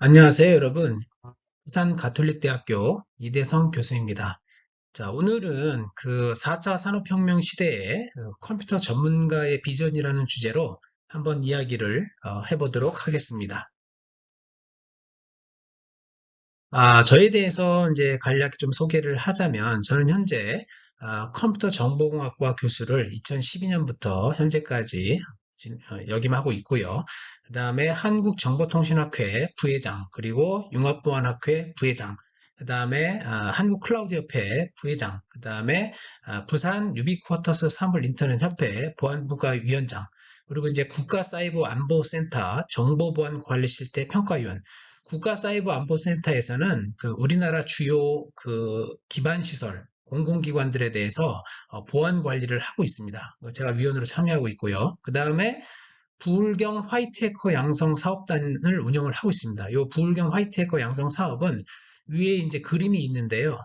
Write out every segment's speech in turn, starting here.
안녕하세요, 여러분. 부산 가톨릭대학교 이대성 교수입니다. 자, 오늘은 그 4차 산업혁명 시대의 컴퓨터 전문가의 비전이라는 주제로 한번 이야기를 해보도록 하겠습니다. 저에 대해서 이제 간략히 좀 소개를 하자면, 저는 현재 컴퓨터 정보공학과 교수를 2012년부터 현재까지 역임하고 있고요. 그 다음에 한국정보통신학회 부회장, 그리고 융합보안학회 부회장, 그 다음에 한국클라우드협회 부회장, 그 다음에 부산 유비쿼터스 사물인터넷협회 보안부가 위원장, 그리고 이제 국가사이버안보센터 정보보안관리실태 평가위원, 국가사이버안보센터에서는 그 우리나라 주요 그 기반 시설, 공공기관들에 대해서 보안 관리를 하고 있습니다. 제가 위원으로 참여하고 있고요. 그 다음에 부울경 화이트해커 양성 사업단을 운영을 하고 있습니다. 이 부울경 화이트해커 양성 사업은 위에 이제 그림이 있는데요.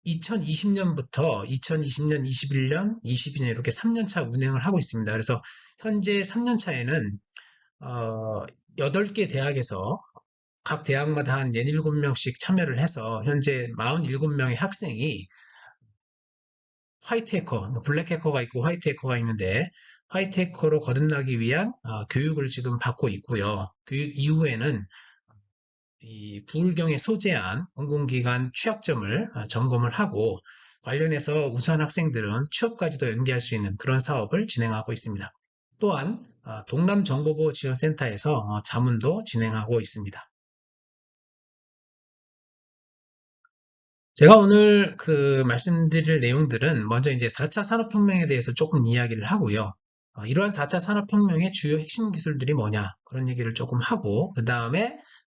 2020년부터 2020년, 21년, 22년 이렇게 3년차 운행을 하고 있습니다. 그래서 현재 3년차에는 8개 대학에서 각 대학마다 한 17명씩 참여를 해서 현재 47명의 학생이 화이트 해커, 블랙 해커가 있고 화이트 해커가 있는데 화이트 해커로 거듭나기 위한 교육을 지금 받고 있고요. 교육 이후에는 이 부울경에 소재한 공공기관 취약점을 점검을 하고 관련해서 우수한 학생들은 취업까지도 연계할 수 있는 그런 사업을 진행하고 있습니다. 또한 동남정보보호지원센터에서 자문도 진행하고 있습니다. 제가 오늘 그 말씀드릴 내용들은 먼저 이제 4차 산업혁명에 대해서 조금 이야기를 하고요. 이러한 4차 산업혁명의 주요 핵심 기술들이 뭐냐, 그런 얘기를 조금 하고, 그 다음에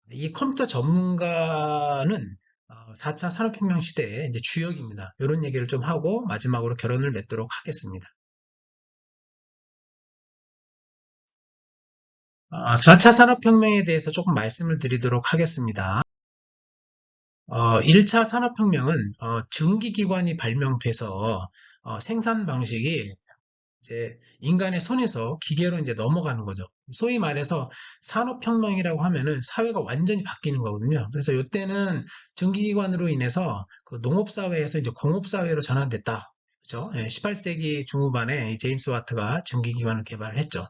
이 컴퓨터 전문가는 4차 산업혁명 시대의 이제 주역입니다. 이런 얘기를 좀 하고 마지막으로 결론을 맺도록 하겠습니다. 4차 산업혁명에 대해서 조금 말씀을 드리도록 하겠습니다. 1차 산업혁명은 증기기관이 발명돼서 생산 방식이 이제 인간의 손에서 기계로 이제 넘어가는 거죠. 소위 말해서 산업혁명이라고 하면은 사회가 완전히 바뀌는 거거든요. 그래서 이때는 증기기관으로 인해서 그 농업사회에서 이제 공업사회로 전환됐다. 그죠? 18세기 중후반에 이 제임스 와트가 증기기관을 개발을 했죠.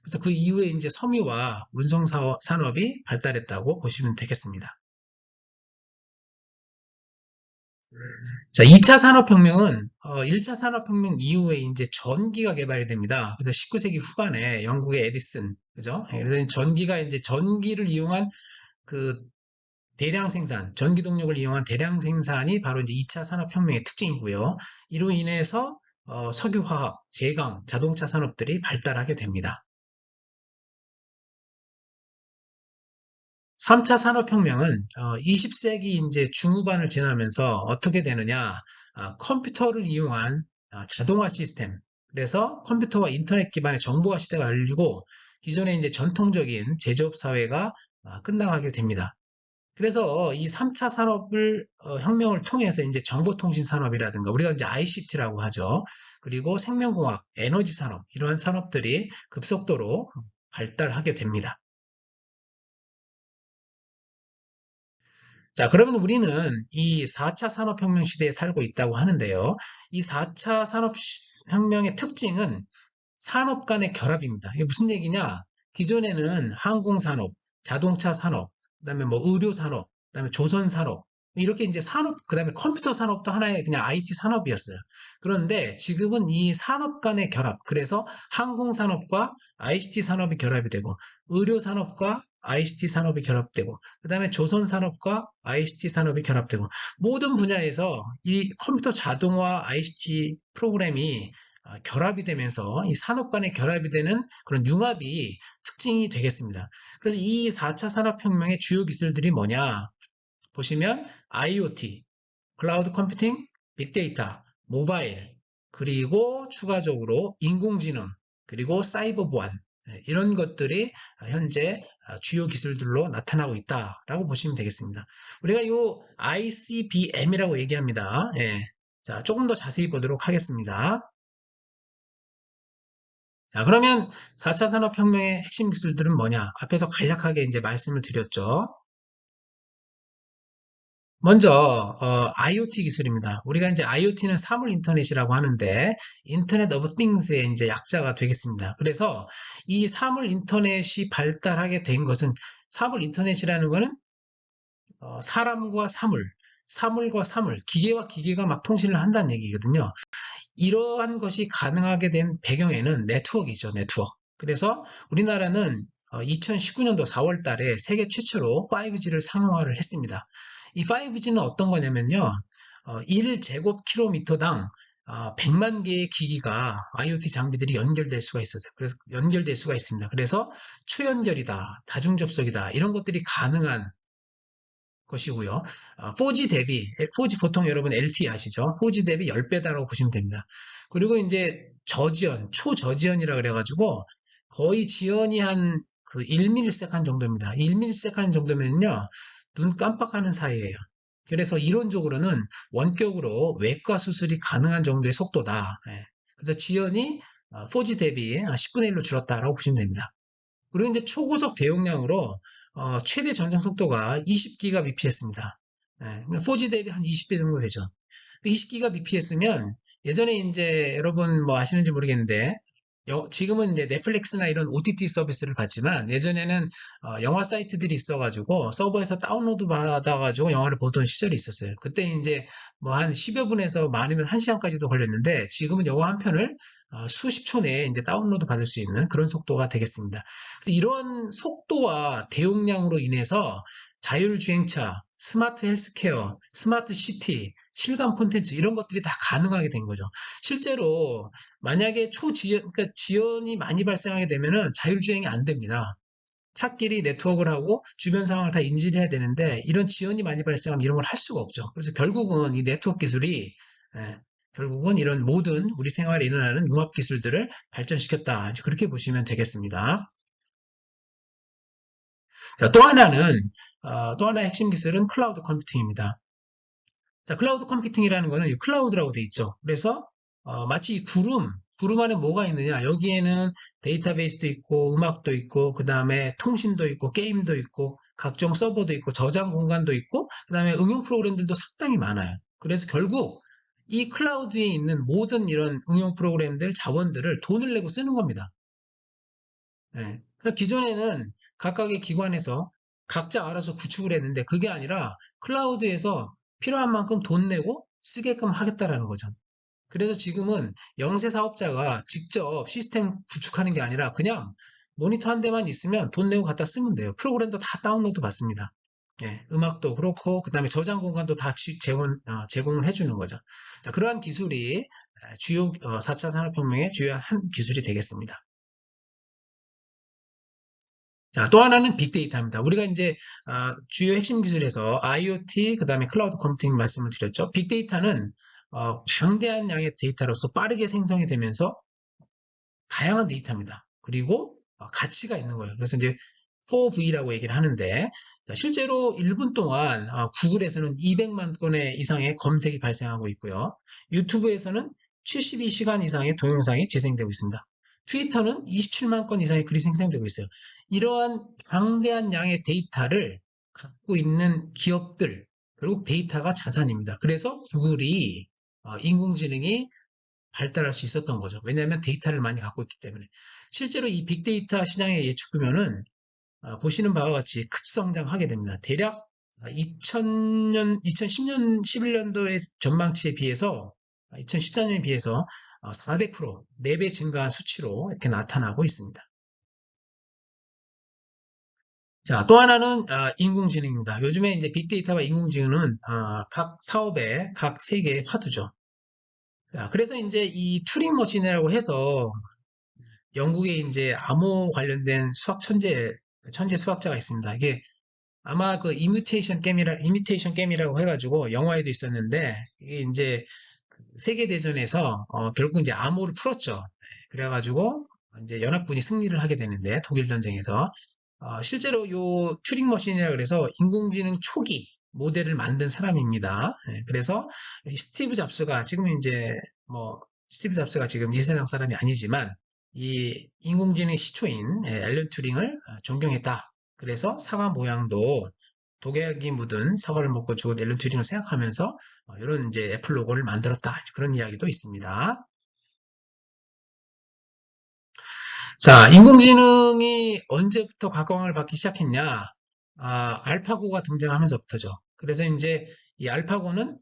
그래서 그 이후에 이제 섬유와 운송 산업이 발달했다고 보시면 되겠습니다. 자, 2차 산업혁명은 1차 산업혁명 이후에 이제 전기가 개발이 됩니다. 그래서 19세기 후반에 영국의 에디슨, 그죠? 그래서 전기가 이제 전기를 이용한 그 대량 생산, 전기 동력을 이용한 대량 생산이 바로 이제 2차 산업혁명의 특징이고요. 이로 인해서 석유화학, 제강, 자동차 산업들이 발달하게 됩니다. 3차 산업혁명은 20세기 이제 중후반을 지나면서 어떻게 되느냐, 컴퓨터를 이용한 자동화 시스템, 그래서 컴퓨터와 인터넷 기반의 정보화 시대가 열리고 기존의 이제 전통적인 제조업 사회가 끝나가게 됩니다. 그래서 이 3차 산업을 혁명을 통해서 이제 정보통신 산업이라든가 우리가 이제 ICT라고 하죠. 그리고 생명공학, 에너지 산업 이러한 산업들이 급속도로 발달하게 됩니다. 자, 그러면 우리는 이 4차 산업혁명 시대에 살고 있다고 하는데요. 이 4차 산업혁명의 특징은 산업 간의 결합입니다. 이게 무슨 얘기냐? 기존에는 항공산업, 자동차 산업, 그다음에 뭐 의료산업, 그다음에 조선산업, 이렇게 이제 산업, 그다음에 컴퓨터 산업도 하나의 그냥 IT 산업이었어요. 그런데 지금은 이 산업 간의 결합, 그래서 항공산업과 ICT 산업이 결합이 되고, 의료산업과 ICT 산업이 결합되고, 그다음에 조선산업과 ICT 산업이 결합되고, 모든 분야에서 이 컴퓨터 자동화 ICT 프로그램이 결합이 되면서 이 산업 간의 결합이 되는 그런 융합이 특징이 되겠습니다. 그래서 이 4차 산업혁명의 주요 기술들이 뭐냐 보시면 IoT, 클라우드 컴퓨팅, 빅데이터, 모바일, 그리고 추가적으로 인공지능, 그리고 사이버 보안 이런 것들이 현재 주요 기술들로 나타나고 있다라고 보시면 되겠습니다. 우리가 이 ICBM이라고 얘기합니다. 자, 조금 더 자세히 보도록 하겠습니다. 자, 그러면 4차 산업혁명의 핵심 기술들은 뭐냐? 앞에서 간략하게 이제 말씀을 드렸죠. 먼저 IoT 기술입니다. 우리가 이제 IoT는 사물 인터넷이라고 하는데 인터넷 오브 띵스의 이제 약자가 되겠습니다. 그래서 이 사물 인터넷이 발달하게 된 것은 사물 인터넷이라는 것은 사람과 사물, 사물과 사물, 기계와 기계가 막 통신을 한다는 얘기거든요. 이러한 것이 가능하게 된 배경에는 네트워크이죠, 네트워크. 그래서 우리나라는 2019년도 4월 달에 세계 최초로 5G를 상용화를 했습니다. 이 5G는 어떤 거냐면요. 1제곱킬로미터당 100만 개의 기기가 IoT 장비들이 연결될 수가 있어요. 그래서 연결될 수가 있습니다. 그래서 초연결이다, 다중접속이다, 이런 것들이 가능한 것이고요. 4G 대비, 4G 보통 여러분 LTE 아시죠? 4G 대비 10배다라고 보시면 됩니다. 그리고 이제 저지연, 초저지연이라 그래가지고 거의 지연이 한 그 1ms 정도입니다. 1ms 정도면요, 눈 깜빡하는 사이에요. 그래서 이론적으로는 원격으로 외과 수술이 가능한 정도의 속도다. 예. 그래서 지연이 4G 대비 10분의 1로 줄었다라고 보시면 됩니다. 그리고 이제 초고속 대용량으로 최대 전송 속도가 20GBps입니다. 4G 대비 한 20배 정도 되죠. 20GBps면 예전에 이제 여러분 뭐 아시는지 모르겠는데 지금은 이제 넷플릭스나 이런 OTT 서비스를 받지만 예전에는 영화 사이트들이 있어가지고 서버에서 다운로드 받아가지고 영화를 보던 시절이 있었어요. 그때 이제 뭐 한 10여 분에서 많으면 1시간까지도 걸렸는데 지금은 영화 한 편을 수십 초 내에 이제 다운로드 받을 수 있는 그런 속도가 되겠습니다. 그래서 이런 속도와 대용량으로 인해서 자율주행차, 스마트 헬스케어, 스마트 시티, 실감 콘텐츠 이런 것들이 다 가능하게 된 거죠. 실제로 만약에 초지연, 그러니까 지연이 많이 발생하게 되면은 자율주행이 안 됩니다. 차끼리 네트워크를 하고 주변 상황을 다 인지를 해야 되는데 이런 지연이 많이 발생하면 이런 걸 할 수가 없죠. 그래서 결국은 이 네트워크 기술이 결국은 이런 모든 우리 생활에 일어나는 융합 기술들을 발전시켰다. 이제 그렇게 보시면 되겠습니다. 자, 또 하나의 핵심 기술은 클라우드 컴퓨팅입니다. 자, 클라우드 컴퓨팅이라는 거는 이 클라우드라고 돼 있죠. 그래서 마치 이 구름 안에 뭐가 있느냐? 여기에는 데이터베이스도 있고, 음악도 있고, 그 다음에 통신도 있고, 게임도 있고, 각종 서버도 있고, 저장 공간도 있고, 그 다음에 응용 프로그램들도 상당히 많아요. 그래서 결국 이 클라우드에 있는 모든 이런 응용 프로그램들, 자원들을 돈을 내고 쓰는 겁니다. 예. 그러니까 기존에는 각각의 기관에서 각자 알아서 구축을 했는데 그게 아니라 클라우드에서 필요한 만큼 돈 내고 쓰게끔 하겠다라는 거죠. 그래서 지금은 영세 사업자가 직접 시스템 구축하는 게 아니라 그냥 모니터 한 대만 있으면 돈 내고 갖다 쓰면 돼요. 프로그램도 다 다운로드 받습니다. 예, 음악도 그렇고 그다음에 저장 공간도 다 제공을 해주는 거죠. 자, 그러한 기술이 주요 4차 산업혁명의 주요한 한 기술이 되겠습니다. 자, 또 하나는 빅데이터입니다. 우리가 이제 주요 핵심 기술에서 IoT, 그다음에 클라우드 컴퓨팅 말씀을 드렸죠. 빅데이터는 방대한 양의 데이터로서 빠르게 생성이 되면서 다양한 데이터입니다. 그리고 가치가 있는 거예요. 그래서 이제 4V라고 얘기를 하는데 자, 실제로 1분 동안 구글에서는 200만 건의 이상의 검색이 발생하고 있고요. 유튜브에서는 72시간 이상의 동영상이 재생되고 있습니다. 트위터는 27만 건 이상의 글이 생성되고 있어요. 이러한 방대한 양의 데이터를 갖고 있는 기업들, 결국 데이터가 자산입니다. 그래서 구글이 인공지능이 발달할 수 있었던 거죠. 왜냐하면 데이터를 많이 갖고 있기 때문에. 실제로 이 빅데이터 시장의 예측 규모는 보시는 바와 같이 급성장하게 됩니다. 대략 2000년, 2010년, 11년도의 전망치에 비해서 2014년에 비해서 400%, 4배 증가한 수치로 이렇게 나타나고 있습니다. 자, 또 하나는 인공지능입니다. 요즘에 이제 빅데이터와 인공지능은 각 사업의 각 세계의 화두죠. 자, 그래서 이제 이 튜링 머신이라고 해서 영국에 이제 암호 관련된 천재 수학자가 있습니다. 이게 아마 그 이미테이션 게임이라고 해가지고 영화에도 있었는데, 이게 이제 세계대전에서, 결국 이제 암호를 풀었죠. 그래가지고, 이제 연합군이 승리를 하게 되는데, 독일 전쟁에서. 실제로 요 튜링 머신이라 그래서 인공지능 초기 모델을 만든 사람입니다. 그래서 스티브 잡스가 지금 이제 뭐 스티브 잡스가 지금 이 세상 사람이 아니지만 이 인공지능 시초인 앨런 튜링을 존경했다. 그래서 사과 모양도 독약이 묻은 사과를 먹고 죽은 앨런 튜링을 생각하면서 이런 이제 애플 로고를 만들었다. 그런 이야기도 있습니다. 자, 인공지능이 언제부터 각광을 받기 시작했냐? 알파고가 등장하면서부터죠. 그래서 이제 이 알파고는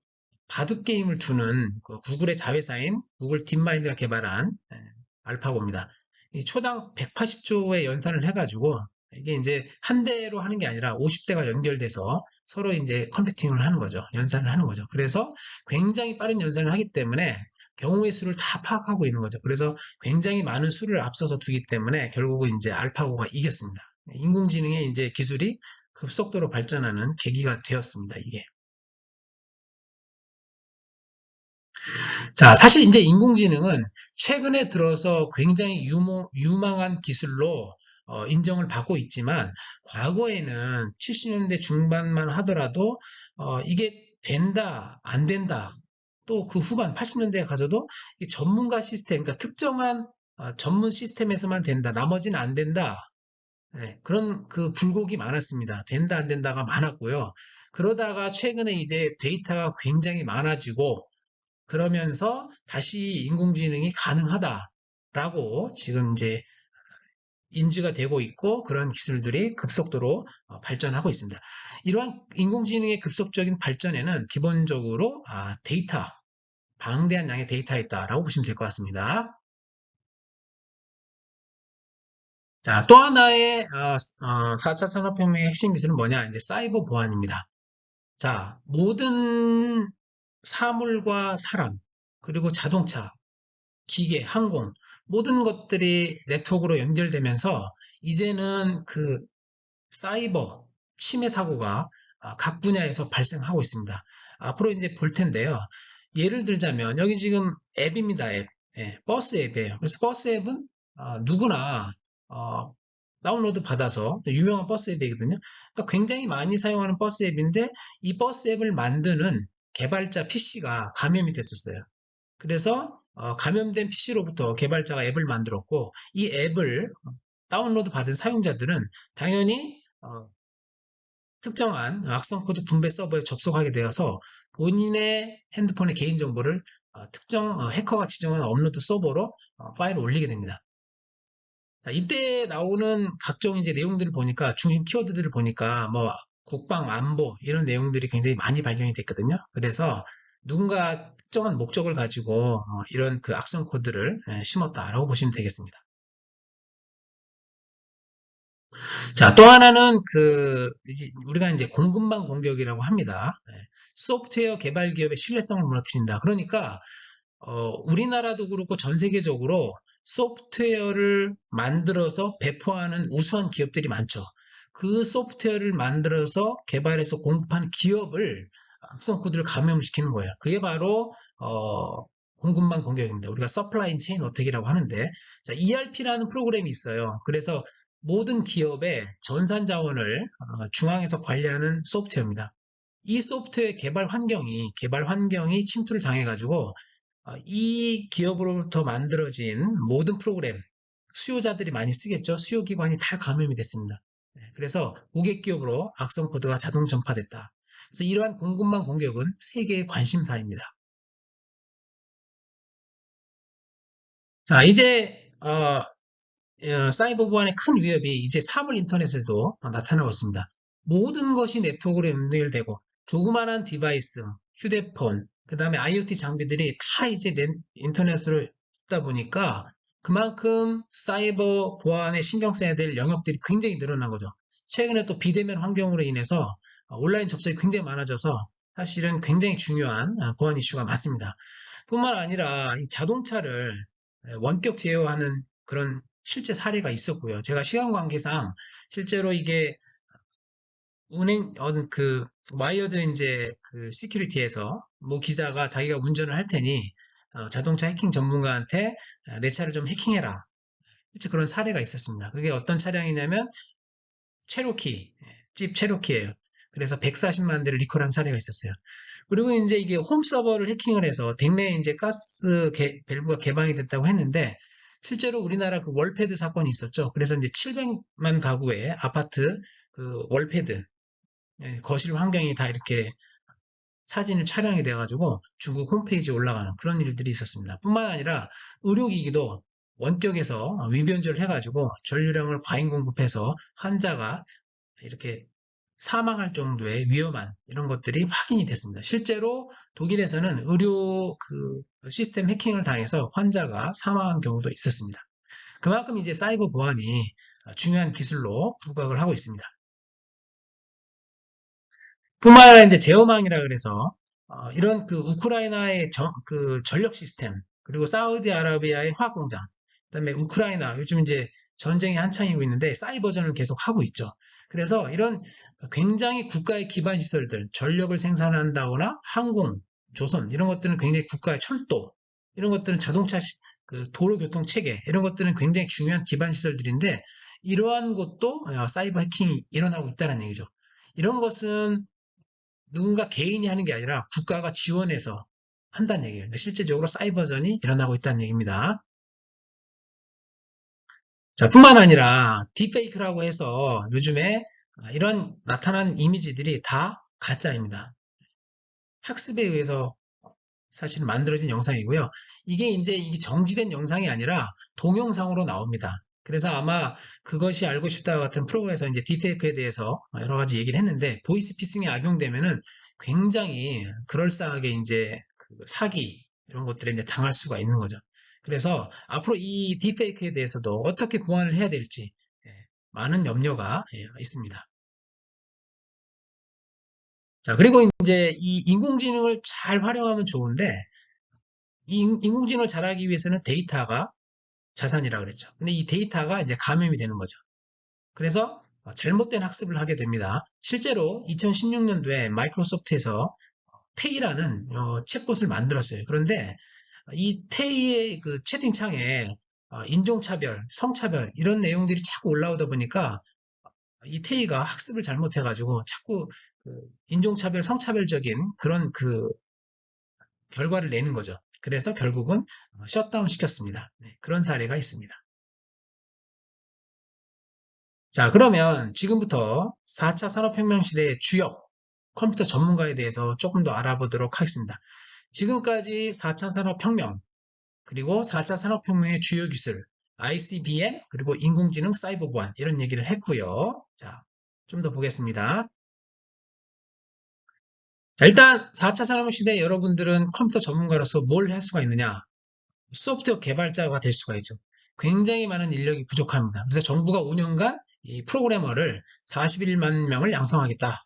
바둑 게임을 두는 그 구글의 자회사인 구글 딥마인드가 개발한 알파고입니다. 이 초당 180조의 연산을 해가지고 이게 이제 한 대로 하는 게 아니라 50대가 연결돼서 서로 이제 컴퓨팅을 하는 거죠. 연산을 하는 거죠. 그래서 굉장히 빠른 연산을 하기 때문에 경우의 수를 다 파악하고 있는 거죠. 그래서 굉장히 많은 수를 앞서서 두기 때문에 결국은 이제 알파고가 이겼습니다. 인공지능의 이제 기술이 급속도로 발전하는 계기가 되었습니다. 이게. 자, 사실 이제 인공지능은 최근에 들어서 굉장히 유망한 기술로 인정을 받고 있지만 과거에는 70년대 중반만 하더라도 이게 된다, 안 된다. 또 그 후반 80년대에 가서도 이 전문가 시스템, 그러니까 특정한 전문 시스템에서만 된다, 나머지는 안 된다. 네, 그런 그 굴곡이 많았습니다. 된다, 안 된다가 많았고요. 그러다가 최근에 이제 데이터가 굉장히 많아지고 그러면서 다시 인공지능이 가능하다라고 지금 이제 인지가 되고 있고 그런 기술들이 급속도로 발전하고 있습니다. 이러한 인공지능의 급속적인 발전에는 기본적으로 데이터, 방대한 양의 데이터가 있다라고 보시면 될 것 같습니다. 자, 또 하나의 4차 산업혁명의 핵심 기술은 뭐냐? 이제 사이버 보안입니다. 자, 모든 사물과 사람, 그리고 자동차, 기계, 항공, 모든 것들이 네트워크로 연결되면서 이제는 그 사이버 침해 사고가 각 분야에서 발생하고 있습니다. 앞으로 이제 볼 텐데요. 예를 들자면 여기 지금 앱입니다. 앱. 예, 버스 앱이에요. 그래서 버스 앱은 누구나 어, 다운로드 받아서 유명한 버스 앱이거든요. 그러니까 굉장히 많이 사용하는 버스 앱인데 이 버스 앱을 만드는 개발자 PC가 감염이 됐었어요. 그래서 감염된 PC로부터 개발자가 앱을 만들었고 이 앱을 다운로드 받은 사용자들은 당연히 특정한 악성 코드 분배 서버에 접속하게 되어서 본인의 핸드폰의 개인정보를 특정 해커가 지정한 업로드 서버로 파일을 올리게 됩니다. 자, 이때 나오는 각종 이제 내용들을 보니까 중심 키워드들을 보니까 뭐 국방, 안보 이런 내용들이 굉장히 많이 발견이 됐거든요. 그래서 누군가 특정한 목적을 가지고 이런 그 악성 코드를 심었다라고 보시면 되겠습니다. 자, 또 하나는 우리가 이제 공급망 공격이라고 합니다. 소프트웨어 개발 기업의 신뢰성을 무너뜨린다. 그러니까 우리나라도 그렇고 전 세계적으로 소프트웨어를 만들어서 배포하는 우수한 기업들이 많죠. 그 소프트웨어를 만들어서 개발해서 공급한 기업을 악성 코드를 감염시키는 거예요. 그게 바로 공급망 공격입니다. 우리가 서플라이 체인 어택이라고 하는데, 자, ERP라는 프로그램이 있어요. 그래서 모든 기업의 전산 자원을 중앙에서 관리하는 소프트웨어입니다. 이 소프트웨어 개발 환경이 침투를 당해가지고 이 기업으로부터 만들어진 모든 프로그램, 수요자들이 많이 쓰겠죠. 수요기관이 다 감염이 됐습니다. 그래서 고객 기업으로 악성 코드가 자동 전파됐다. 그래서 이러한 공급망 공격은 세계의 관심사입니다. 자, 이제 사이버 보안의 큰 위협이 이제 사물 인터넷에도 나타나고 있습니다. 모든 것이 네트워크로 연결되고 조그만한 디바이스, 휴대폰, 그 다음에 IoT 장비들이 다 이제 인터넷으로 있다 보니까 그만큼 사이버 보안에 신경 써야 될 영역들이 굉장히 늘어난 거죠. 최근에 또 비대면 환경으로 인해서 온라인 접속이 굉장히 많아져서 사실은 굉장히 중요한 보안 이슈가 많습니다. 뿐만 아니라 이 자동차를 원격 제어하는 그런 실제 사례가 있었고요. 제가 시간 관계상 실제로 이게 와이어드 이제 그 시큐리티에서 모 기자가 자기가 운전을 할 테니 자동차 해킹 전문가한테 내 차를 좀 해킹해라. 실제 그런 사례가 있었습니다. 그게 어떤 차량이냐면 체로키, 집 체로키예요. 그래서 140만 대를 리콜한 사례가 있었어요. 그리고 이제 이게 홈 서버를 해킹을 해서 댁내에 이제 가스 밸브가 개방이 됐다고 했는데 실제로 우리나라 그 월패드 사건이 있었죠. 그래서 이제 700만 가구의 아파트 그 월패드, 예, 거실 환경이 다 이렇게 사진을 촬영이 돼가지고 중국 홈페이지에 올라가는 그런 일들이 있었습니다. 뿐만 아니라 의료기기도 원격에서 위변조를 해가지고 전류량을 과잉 공급해서 환자가 이렇게 사망할 정도의 위험한 이런 것들이 확인이 됐습니다. 실제로 독일에서는 의료 그 시스템 해킹을 당해서 환자가 사망한 경우도 있었습니다. 그만큼 이제 사이버 보안이 중요한 기술로 부각을 하고 있습니다. 뿐만 아니라 이제 제어망이라 그래서 이런 그 우크라이나의 그 전력 시스템 그리고 사우디아라비아의 화학 공장 그다음에 우크라이나 요즘 이제 전쟁이 한창이고 있는데 사이버전을 계속 하고 있죠. 그래서 이런 굉장히 국가의 기반 시설들 전력을 생산한다거나 항공, 조선 이런 것들은 굉장히 국가의 철도 이런 것들은 자동차 그 도로교통 체계 이런 것들은 굉장히 중요한 기반 시설들인데 이러한 것도 사이버 해킹이 일어나고 있다는 얘기죠. 이런 것은 누군가 개인이 하는 게 아니라 국가가 지원해서 한다는 얘기예요. 그러니까 실제적으로 사이버전이 일어나고 있다는 얘기입니다. 자, 뿐만 아니라 딥페이크라고 해서 요즘에 이런 나타난 이미지들이 다 가짜입니다. 학습에 의해서 사실 만들어진 영상이고요. 이게 정지된 영상이 아니라 동영상으로 나옵니다. 그래서 아마 그것이 알고 싶다 같은 프로에서 이제 딥페이크에 대해서 여러 가지 얘기를 했는데 보이스피싱이 악용되면은 굉장히 그럴싸하게 이제 그 사기 이런 것들에 이제 당할 수가 있는 거죠. 그래서 앞으로 이 딥페이크에 대해서도 어떻게 보완을 해야 될지 예, 많은 염려가 있습니다. 자, 그리고 이제 이 인공지능을 잘 활용하면 좋은데 이 인공지능을 잘하기 위해서는 데이터가 자산이라 그랬죠. 근데 이 데이터가 이제 감염이 되는 거죠. 그래서 잘못된 학습을 하게 됩니다. 실제로 2016년도에 마이크로소프트에서 테이라는 챗봇을 만들었어요. 그런데 이 테이의 그 채팅창에 인종차별, 성차별 이런 내용들이 자꾸 올라오다 보니까 이 테이가 학습을 잘못해가지고 자꾸 그 인종차별, 성차별적인 그런 그 결과를 내는 거죠. 그래서 결국은 셧다운 시켰습니다. 네, 그런 사례가 있습니다. 자, 그러면 지금부터 4차 산업혁명 시대의 주역 컴퓨터 전문가에 대해서 조금 더 알아보도록 하겠습니다. 지금까지 4차 산업혁명, 그리고 4차 산업혁명의 주요 기술, ICBM, 그리고 인공지능 사이버 보안, 이런 얘기를 했고요. 자, 좀 더 보겠습니다. 자, 일단 4차 산업혁명 시대에 여러분들은 컴퓨터 전문가로서 뭘 할 수가 있느냐? 소프트웨어 개발자가 될 수가 있죠. 굉장히 많은 인력이 부족합니다. 그래서 정부가 5년간 이 프로그래머를 41만 명을 양성하겠다.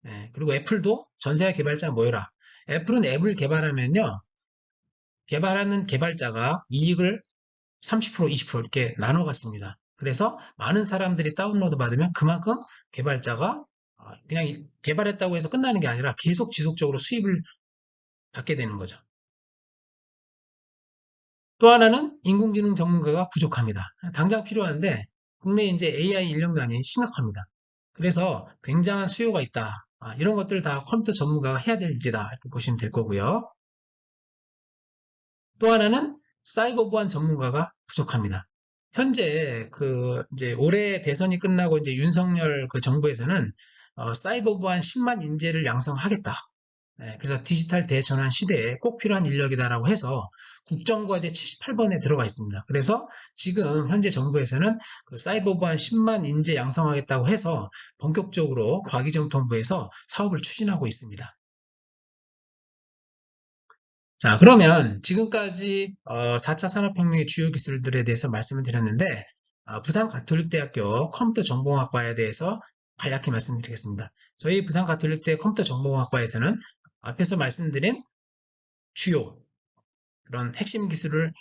예, 그리고 애플도 전 세계 개발자 모여라. 애플은 앱을 개발하면요. 개발하는 개발자가 이익을 30%, 20% 이렇게 나눠 갖습니다. 그래서 많은 사람들이 다운로드 받으면 그만큼 개발자가 그냥 개발했다고 해서 끝나는 게 아니라 계속 지속적으로 수입을 받게 되는 거죠. 또 하나는 인공지능 전문가가 부족합니다. 당장 필요한데 국내 이제 AI 인력난이 심각합니다. 그래서 굉장한 수요가 있다. 이런 것들 다 컴퓨터 전문가가 해야 될 일이다. 이렇게 보시면 될 거고요. 또 하나는 사이버 보안 전문가가 부족합니다. 현재 그 이제 올해 대선이 끝나고 이제 윤석열 그 정부에서는 사이버 보안 10만 인재를 양성하겠다. 네, 그래서 디지털 대전환 시대에 꼭 필요한 인력이다라고 해서 국정과제 78번에 들어가 있습니다. 그래서 지금 현재 정부에서는 그 사이버 보안 10만 인재 양성하겠다고 해서 본격적으로 과기정통부에서 사업을 추진하고 있습니다. 자, 그러면 지금까지 4차 산업혁명의 주요 기술들에 대해서 말씀을 드렸는데 부산 가톨릭대학교 컴퓨터 정보공학과에 대해서 간략히 말씀드리겠습니다. 저희 부산 가톨릭대 컴퓨터 정보공학과에서는 앞에서 말씀드린 주요 그런 핵심 기술을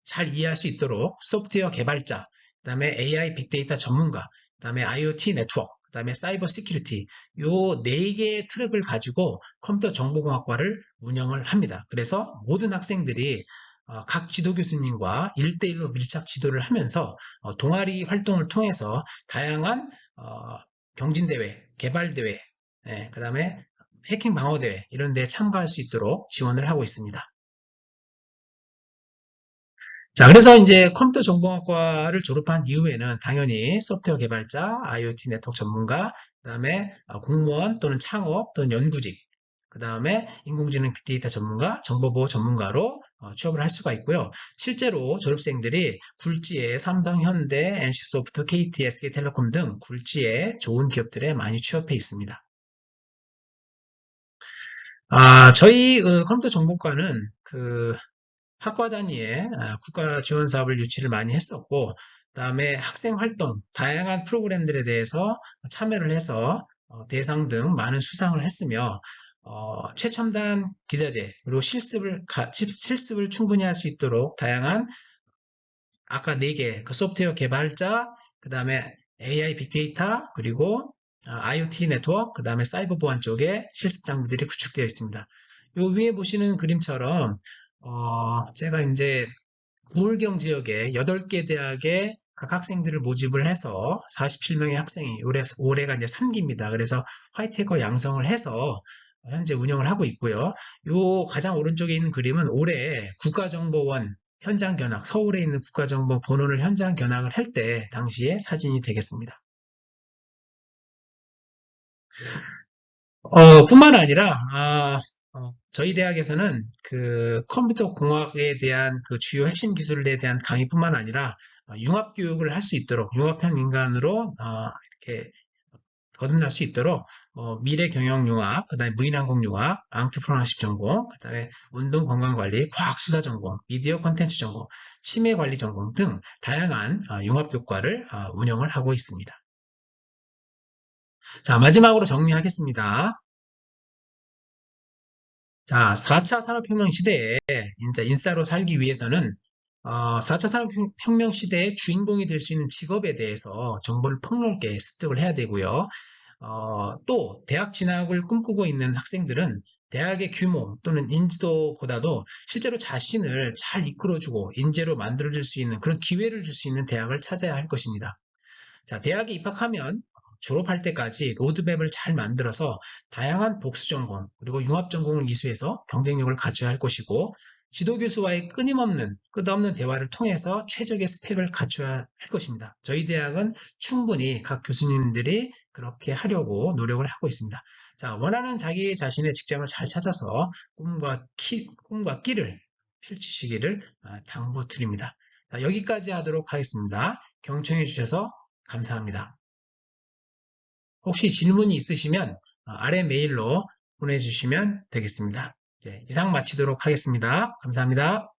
잘 이해할 수 있도록 소프트웨어 개발자, 그다음에 AI 빅데이터 전문가, 그다음에 IoT 네트워크, 그다음에 사이버 시큐리티 요 네 개의 트랙을 가지고 컴퓨터 정보공학과를 운영을 합니다. 그래서 모든 학생들이 각 지도 교수님과 1대1로 밀착 지도를 하면서 동아리 활동을 통해서 다양한 경진대회, 개발대회, 그다음에 해킹 방어대회 이런 데에 참가할 수 있도록 지원을 하고 있습니다. 자, 그래서 이제 컴퓨터 전공학과를 졸업한 이후에는 당연히 소프트웨어 개발자, IoT 네트워크 전문가, 그다음에 공무원 또는 창업 또는 연구직, 그다음에 인공지능 빅데이터 전문가, 정보보호 전문가로 취업을 할 수가 있고요. 실제로 졸업생들이 굴지의 삼성, 현대, NC소프트, KT, SK텔레콤 등 굴지의 좋은 기업들에 많이 취업해 있습니다. 저희 컴퓨터 전공과는 학과 단위의 국가 지원 사업을 유치를 많이 했었고, 그다음에 학생 활동, 다양한 프로그램들에 대해서 참여를 해서 대상 등 많은 수상을 했으며, 최첨단 기자재, 그리고 실습을 충분히 할 수 있도록 다양한 아까 네 개, 그 소프트웨어 개발자, 그 다음에 AI 빅데이터, 그리고 IoT 네트워크, 그 다음에 사이버 보안 쪽에 실습 장비들이 구축되어 있습니다. 요 위에 보시는 그림처럼 제가 이제 부울경 지역에 8개 대학의 각 학생들을 모집을 해서 47명의 학생이 올해가 이제 3기입니다. 그래서 화이트해커 양성을 해서 현재 운영을 하고 있고요. 요 가장 오른쪽에 있는 그림은 올해 국가정보원 현장 견학, 서울에 있는 국가정보 본원을 현장 견학을 할 때 당시의 사진이 되겠습니다. 뿐만 아니라, 저희 대학에서는 그 컴퓨터 공학에 대한 그 주요 핵심 기술에 대한 강의뿐만 아니라 융합 교육을 할 수 있도록 융합형 인간으로 이렇게 거듭날 수 있도록 미래 경영 융합, 그다음에 무인항공 융합, 앙트프로너십 전공, 그다음에 운동 건강 관리, 과학 수사 전공, 미디어 콘텐츠 전공, 치매 관리 전공 등 다양한 융합 교과를 운영을 하고 있습니다. 자, 마지막으로 정리하겠습니다. 자, 4차 산업혁명 시대에 이제 인싸로 살기 위해서는 4차 산업혁명 시대의 주인공이 될 수 있는 직업에 대해서 정보를 폭넓게 습득을 해야 되고요. 또 대학 진학을 꿈꾸고 있는 학생들은 대학의 규모 또는 인지도보다도 실제로 자신을 잘 이끌어주고 인재로 만들어줄 수 있는 그런 기회를 줄 수 있는 대학을 찾아야 할 것입니다. 자, 대학에 입학하면 졸업할 때까지 로드맵을 잘 만들어서 다양한 복수 전공 그리고 융합 전공을 이수해서 경쟁력을 갖춰야 할 것이고 지도 교수와의 끊임없는 끝없는 대화를 통해서 최적의 스펙을 갖춰야 할 것입니다. 저희 대학은 충분히 각 교수님들이 그렇게 하려고 노력을 하고 있습니다. 자, 원하는 자기 자신의 직장을 잘 찾아서 꿈과 끼를 펼치시기를 당부드립니다. 자, 여기까지 하도록 하겠습니다. 경청해 주셔서 감사합니다. 혹시 질문이 있으시면 아래 메일로 보내주시면 되겠습니다. 이상 마치도록 하겠습니다. 감사합니다.